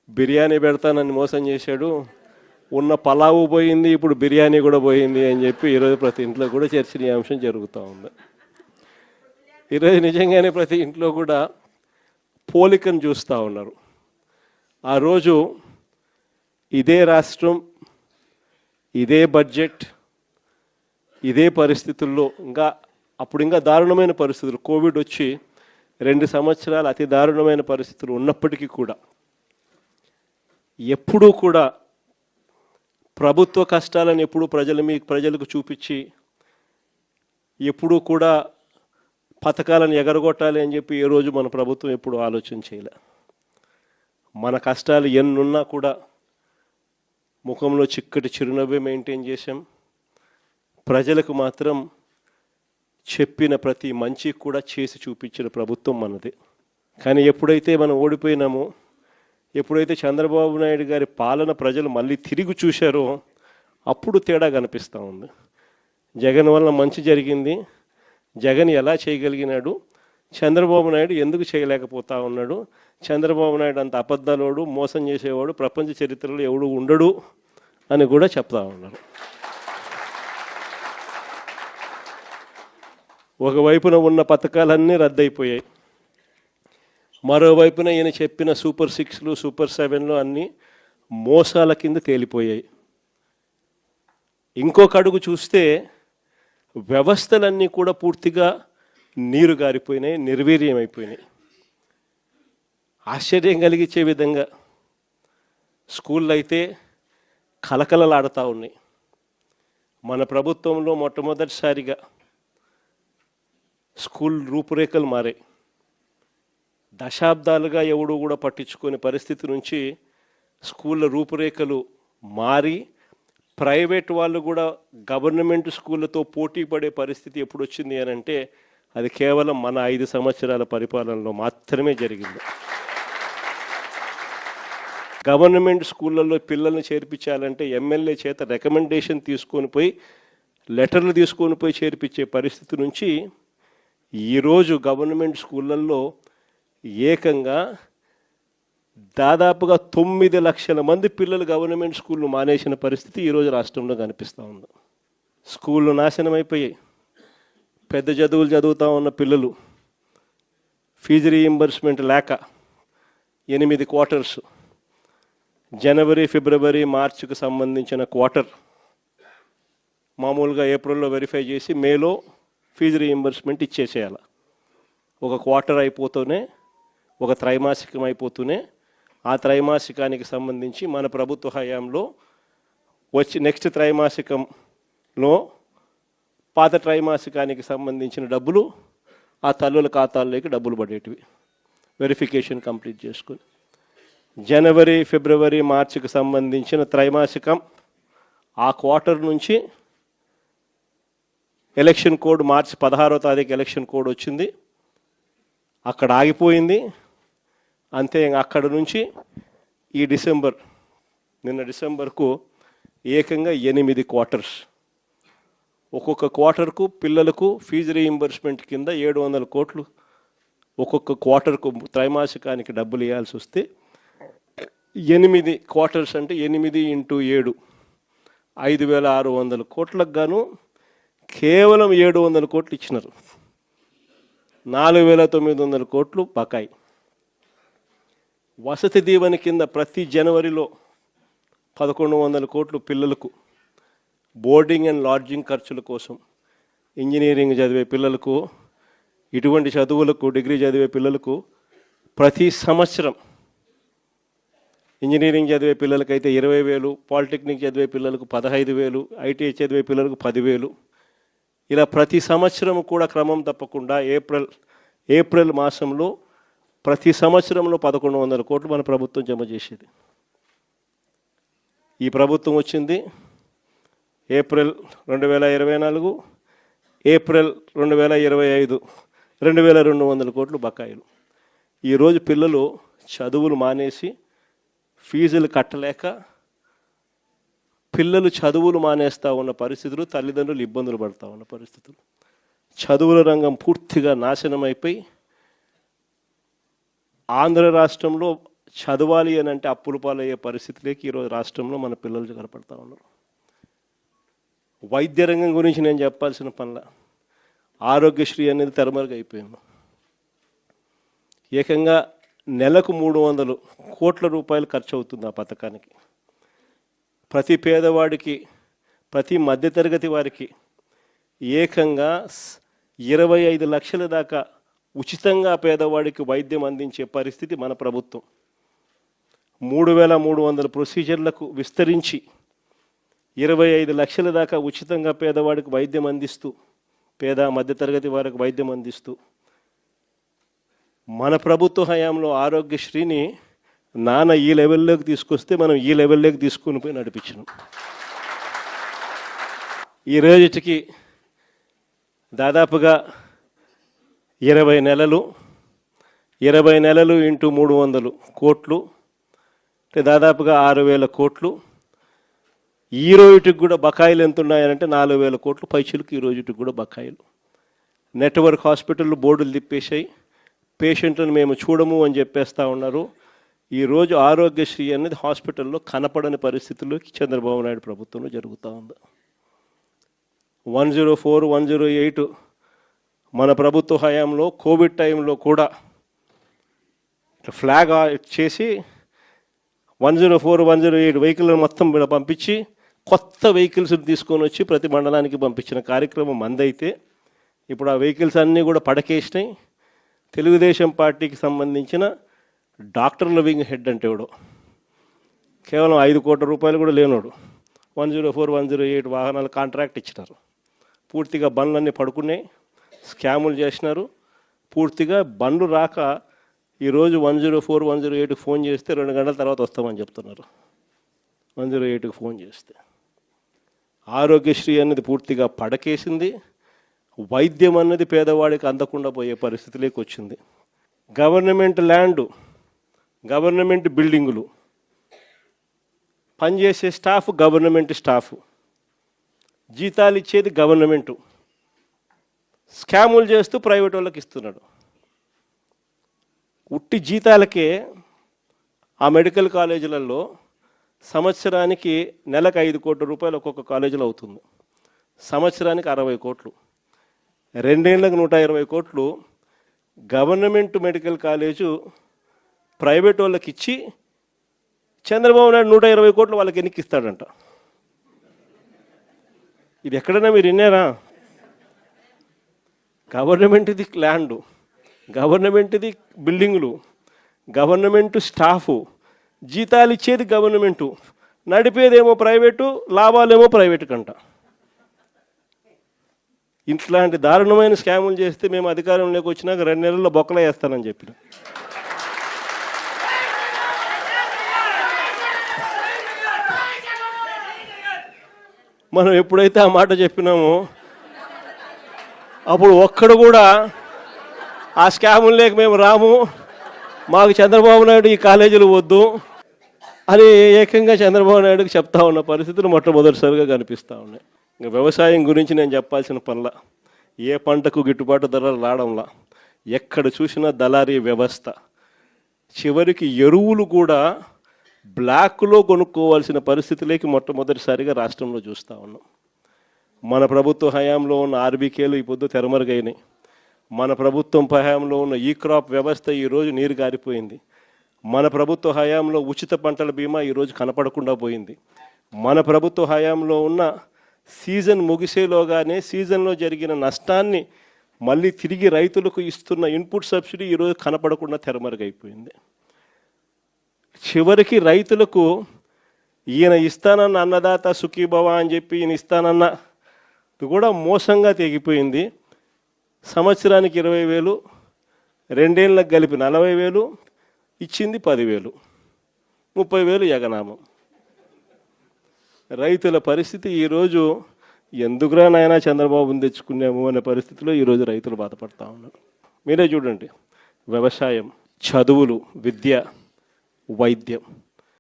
బిర్యానీ పెడతానని మోసం చేశాడు, ఉన్న పలావు పోయింది, ఇప్పుడు బిర్యానీ కూడా పోయింది అని చెప్పి ఈరోజు ప్రతి ఇంట్లో కూడా చర్చనీయాంశం జరుగుతూ ఉంది. ఈరోజు నిజంగానే ప్రతి ఇంట్లో కూడా పోలికను చూస్తూ ఉన్నారు. ఆ రోజు ఇదే రాష్ట్రం, ఇదే బడ్జెట్, ఇదే పరిస్థితుల్లో అప్పుడు ఇంకా దారుణమైన పరిస్థితులు, కోవిడ్ వచ్చి 2 సంవత్సరాలు అతి దారుణమైన పరిస్థితులు ఉన్నప్పటికీ కూడా ఎప్పుడూ కూడా ప్రభుత్వ కష్టాలను ఎప్పుడూ ప్రజలకు చూపించి ఎప్పుడూ కూడా పథకాలను ఎగరగొట్టాలి అని చెప్పి ఏ రోజు మన ప్రభుత్వం ఎప్పుడు ఆలోచన చేయలే. మన కష్టాలు ఎన్నున్నా కూడా ముఖంలో చిక్కటి చిరునవ్వే మెయింటైన్ చేశాం. ప్రజలకు మాత్రం చెప్పిన ప్రతి మంచి కూడా చేసి చూపించిన ప్రభుత్వం మనది. కానీ ఎప్పుడైతే మనం ఓడిపోయినామో, ఎప్పుడైతే చంద్రబాబు నాయుడు గారి పాలన ప్రజలు మళ్ళీ తిరిగి చూశారో అప్పుడు తేడా కనిపిస్తూ ఉంది. జగన్ వల్ల మంచి జరిగింది, జగన్ ఎలా చేయగలిగినాడు, చంద్రబాబు నాయుడు ఎందుకు చేయలేకపోతా ఉన్నాడు, చంద్రబాబు నాయుడు అంత అబద్ధాలోడు, మోసం చేసేవాడు ప్రపంచ చరిత్రలో ఎవడు ఉండడు అని కూడా చెప్తా ఉన్నారు. ఒకవైపున ఉన్న పథకాలన్నీ రద్దయిపోయాయి, మరోవైపున ఈయన చెప్పిన సూపర్ 6లు సూపర్ 7లు అన్నీ మోసాల కింద తేలిపోయాయి. ఇంకొక అడుగు చూస్తే వ్యవస్థలన్నీ కూడా పూర్తిగా నీరు గారిపోయినాయి, నిర్వీర్యమైపోయినాయి. ఆశ్చర్యం కలిగించే విధంగా స్కూళ్ళు అయితే కలకలలాడుతూ ఉన్నాయి. మన ప్రభుత్వంలో మొట్టమొదటిసారిగా స్కూల్ రూపురేఖలు మారాయి. దశాబ్దాలుగా ఎవడు కూడా పట్టించుకునే పరిస్థితి నుంచి స్కూళ్ళ రూపురేఖలు మారి ప్రైవేట్ వాళ్ళు కూడా గవర్నమెంట్ స్కూళ్ళతో పోటీ పడే పరిస్థితి ఎప్పుడు వచ్చింది అని అంటే అది కేవలం మన 5 సంవత్సరాల పరిపాలనలో మాత్రమే జరిగింది. గవర్నమెంట్ స్కూళ్ళల్లో పిల్లల్ని చేర్పించాలంటే ఎమ్మెల్యే చేత రికమెండేషన్ తీసుకొని పోయి లెటర్లు తీసుకొని పోయి చేర్పించే పరిస్థితి నుంచి ఈరోజు గవర్నమెంట్ స్కూళ్ళల్లో ఏకంగా దాదాపుగా 9 లక్షల మంది పిల్లలు గవర్నమెంట్ స్కూళ్ళు మానేసిన పరిస్థితి ఈరోజు రాష్ట్రంలో కనిపిస్తూ ఉంది. స్కూళ్ళు నాశనం అయిపోయాయి. పెద్ద చదువులు చదువుతూ ఉన్న పిల్లలు ఫీజు రీయింబర్స్మెంట్ లేక 8 క్వార్టర్స్, జనవరి, ఫిబ్రవరి, మార్చికి సంబంధించిన క్వార్టర్ మామూలుగా ఏప్రిల్లో వెరిఫై చేసి మేలో ఫీజు రీయింబర్స్మెంట్ ఇచ్చేసేయాలి. ఒక క్వార్టర్ అయిపోతూనే, ఒక త్రైమాసికం అయిపోతూనే ఆ త్రైమాసికానికి సంబంధించి మన ప్రభుత్వ హయాంలో వచ్చి నెక్స్ట్ త్రైమాసికంలో పాత త్రైమాసికానికి సంబంధించిన డబ్బులు ఆ తల్లుల ఖాతాల్లోకి డబ్బులు పడేటివి వెరిఫికేషన్ కంప్లీట్ చేసుకుని. జనవరి, ఫిబ్రవరి, మార్చికి సంబంధించిన త్రైమాసికం ఆ క్వార్టర్ నుంచి ఎలక్షన్ కోడ్ మార్చి 16వ తారీఖు ఎలక్షన్ కోడ్ వచ్చింది, అక్కడ ఆగిపోయింది. అంతే, అక్కడ నుంచి ఈ నిన్న డిసెంబర్కు ఏకంగా 8 క్వార్టర్స్. ఒక్కొక్క క్వార్టర్కు పిల్లలకు ఫీజు రీయింబర్స్మెంట్ కింద 700 కోట్లు ఒక్కొక్క క్వార్టర్కు త్రైమాసికానికి డబ్బులు ఇవ్వాల్సి వస్తే 8 క్వార్టర్స్ అంటే 8 × 7 5,600 కోట్లకు గాను కేవలం 700 కోట్లు ఇచ్చినారు. 4,900 కోట్లు బకాయి. వసతి దీవెన కింద ప్రతి జనవరిలో 1,100 కోట్లు పిల్లలకు బోర్డింగ్ అండ్ లాడ్జింగ్ ఖర్చుల కోసం, ఇంజనీరింగ్ చదివే పిల్లలకు, ఇటువంటి చదువులకు డిగ్రీ చదివే పిల్లలకు ప్రతి సంవత్సరం, ఇంజనీరింగ్ చదివే పిల్లలకైతే 20,000, పాలిటెక్నిక్ చదివే పిల్లలకు 15,000, ఐటీఐ చదివే పిల్లలకు 10,000, ఇలా ప్రతి సంవత్సరం కూడా క్రమం తప్పకుండా ఏప్రిల్ మాసంలో ప్రతి సంవత్సరంలో 1,100 కోట్లు మన ప్రభుత్వం జమ చేసేది. ఈ ప్రభుత్వం వచ్చింది ఏప్రిల్ 2024, ఏప్రిల్ 2025 2,200 కోట్లు బకాయిలు. ఈరోజు పిల్లలు చదువులు మానేసి ఫీజులు కట్టలేక పిల్లలు చదువులు మానేస్తూ ఉన్న పరిస్థితులు, తల్లిదండ్రులు ఇబ్బందులు పడుతూ ఉన్న పరిస్థితులు, చదువుల రంగం పూర్తిగా నాశనం అయిపోయి ఆంధ్ర రాష్ట్రంలో చదవాలి అని అంటే అప్పుల పాలయ్యే పరిస్థితిలోకి ఈరోజు రాష్ట్రంలో మన పిల్లలు కనపడతా ఉన్నారు. వైద్య రంగం గురించి నేను చెప్పాల్సిన పనుల ఆరోగ్యశ్రీ అనేది తెరమరుగైపోయింది. ఏకంగా నెలకు 300 కోట్ల రూపాయలు ఖర్చు అవుతుంది ఆ పథకానికి. ప్రతి పేదవాడికి, ప్రతి మధ్యతరగతి వారికి ఏకంగా 25 లక్షల దాకా ఉచితంగా పేదవాడికి వైద్యం అందించే పరిస్థితి మన ప్రభుత్వం. 3300 ప్రొసీజర్లకు విస్తరించి 25 లక్షల దాకా ఉచితంగా పేదవాడికి వైద్యం అందిస్తూ, పేద మధ్యతరగతి వారికి వైద్యం అందిస్తూ మన ప్రభుత్వ హయాంలో ఆరోగ్యశ్రీని నాన్న ఈ లెవెల్లోకి తీసుకొస్తే మనం ఈ లెవెల్లోకి తీసుకుని పోయి నడిపించినాం. ఈ రోజుకి దాదాపుగా 20 నెలలు, 20 నెలలు ఇంటూ 300 కోట్లు అంటే దాదాపుగా 6000 కోట్లు. ఈ రోజుకి కూడా బకాయిలు ఎంత ఉన్నాయంటే 4000 కోట్లు పైచులకు ఈ రోజుకి కూడా బకాయిలు. నెట్వర్క్ హాస్పిటల్ బోర్డులు తిప్పేశాయి, పేషెంట్లను మేము చూడము అని చెప్పేస్తూ ఉన్నారు. ఈరోజు ఆరోగ్యశ్రీ అనేది హాస్పిటల్లో కనపడని పరిస్థితుల్లోకి చంద్రబాబు నాయుడు ప్రభుత్వంలో జరుగుతూ ఉంది. 104, 108 మన ప్రభుత్వ హయాంలో కోవిడ్ టైంలో కూడా ఫ్లాగ్ చేసి 104, 108 వెహికల్ మొత్తం పంపించి కొత్త వెహికల్స్ తీసుకొని వచ్చి ప్రతి మండలానికి పంపించిన కార్యక్రమం మందైతే ఇప్పుడు ఆ వెహికల్స్ అన్నీ కూడా పడకేసినాయి. తెలుగుదేశం పార్టీకి సంబంధించిన డాక్టర్ లివింగ్ హెడ్ అంటే ఎవడో కేవలం 5 కోట్ల రూపాయలు కూడా లేనోడు 104, 108 వాహనాలు కాంట్రాక్ట్ ఇచ్చినారు. పూర్తిగా బండ్లన్నీ పడుకున్నాయి, స్కాములు చేసినారు. పూర్తిగా బండ్లు రాక ఈరోజు 104, 108కి ఫోన్ చేస్తే 2 గంటల తర్వాత వస్తామని చెప్తున్నారు. 108కి ఫోన్ చేస్తే ఆరోగ్యశ్రీ అనేది పూర్తిగా పడకేసింది. వైద్యం అన్నది పేదవాడికి అందకుండా పోయే పరిస్థితిలోకి వచ్చింది. గవర్నమెంట్ ల్యాండు, గవర్నమెంట్ బిల్డింగులు, పనిచేసే స్టాఫ్ గవర్నమెంట్ స్టాఫ్, జీతాలు ఇచ్చేది గవర్నమెంటు, స్కాములు చేస్తూ ప్రైవేట్ వాళ్ళకి ఇస్తున్నాడు. ఉట్టి జీతాలకే ఆ మెడికల్ కాలేజీలలో సంవత్సరానికి నెలకు 5 కోట్ల రూపాయలు ఒక్కొక్క కాలేజీలో అవుతుంది. సంవత్సరానికి 60 కోట్లు, 2 ఏళ్ళకు 120 కోట్లు గవర్నమెంట్ మెడికల్ కాలేజు ప్రైవేట్ వాళ్ళకి ఇచ్చి చంద్రబాబు నాయుడు 120 కోట్లు వాళ్ళకి ఎన్నికిస్తాడంట. ఇది ఎక్కడైనా మీరు విన్నారా? గవర్నమెంట్ది ల్యాండు, గవర్నమెంట్ది బిల్డింగులు, గవర్నమెంట్ స్టాఫు, జీతాలు ఇచ్చేది గవర్నమెంటు, నడిపేదేమో ప్రైవేటు, లాభాలేమో ప్రైవేటు కంట. ఇట్లాంటి దారుణమైన స్కాములు చేస్తే మేము అధికారంలోకి వచ్చినాక 2 నెలల్లో బొక్కలు వేస్తానని చెప్పిన. మనం ఎప్పుడైతే ఆ మాట చెప్పినామో అప్పుడు ఒక్కడు కూడా ఆ స్కాములు లేక మేము రాము, మాకు చంద్రబాబు నాయుడు ఈ కాలేజీలు వద్దు అని ఏకంగా చంద్రబాబు నాయుడుకి చెప్తా ఉన్న పరిస్థితులు మొట్టమొదటిసారిగా కనిపిస్తూ ఉన్నాయి. ఇంకా వ్యవసాయం గురించి నేను చెప్పాల్సిన పనుల, ఏ పంటకు గిట్టుబాటు ధరలు రావడంలా, ఎక్కడ చూసినా దళారీ వ్యవస్థ, చివరికి ఎరువులు కూడా బ్లాక్లో కొనుక్కోవాల్సిన పరిస్థితిలోకి మొట్టమొదటిసారిగా రాష్ట్రంలో చూస్తూ ఉన్నాం. మన ప్రభుత్వ హయాంలో ఉన్న ఆర్బీకేలు ఈ పొద్దు తెరమరుగైనాయి. మన ప్రభుత్వం హయాంలో ఉన్న ఈ క్రాప్ వ్యవస్థ ఈరోజు నీరు గారిపోయింది. మన ప్రభుత్వ హయాంలో ఉచిత పంటల బీమా ఈరోజు కనపడకుండా పోయింది. మన ప్రభుత్వ హయాంలో ఉన్న సీజన్ ముగిసేలోగానే సీజన్లో జరిగిన నష్టాన్ని మళ్ళీ తిరిగి రైతులకు ఇస్తున్న ఇన్పుట్ సబ్సిడీ ఈరోజు కనపడకుండా తెరమరుగైపోయింది. చివరికి రైతులకు ఈయన ఇస్తానన్న అన్నదాత సుఖీభవ అని చెప్పి ఈయన ఇస్తానన్న కూడా మోసంగా తెగిపోయింది. సంవత్సరానికి 20,000, 2 ఏళ్ళకి కలిపి 40,000, ఇచ్చింది 10,000, 30,000 ఎగనామం. రైతుల పరిస్థితి ఈరోజు ఎందుకురా నాయనా చంద్రబాబుని తెచ్చుకున్నాము అనే పరిస్థితిలో ఈరోజు రైతులు బాధపడతా ఉన్నారు. మీరే చూడండి, వ్యవసాయం, చదువులు, విద్య, వైద్యం,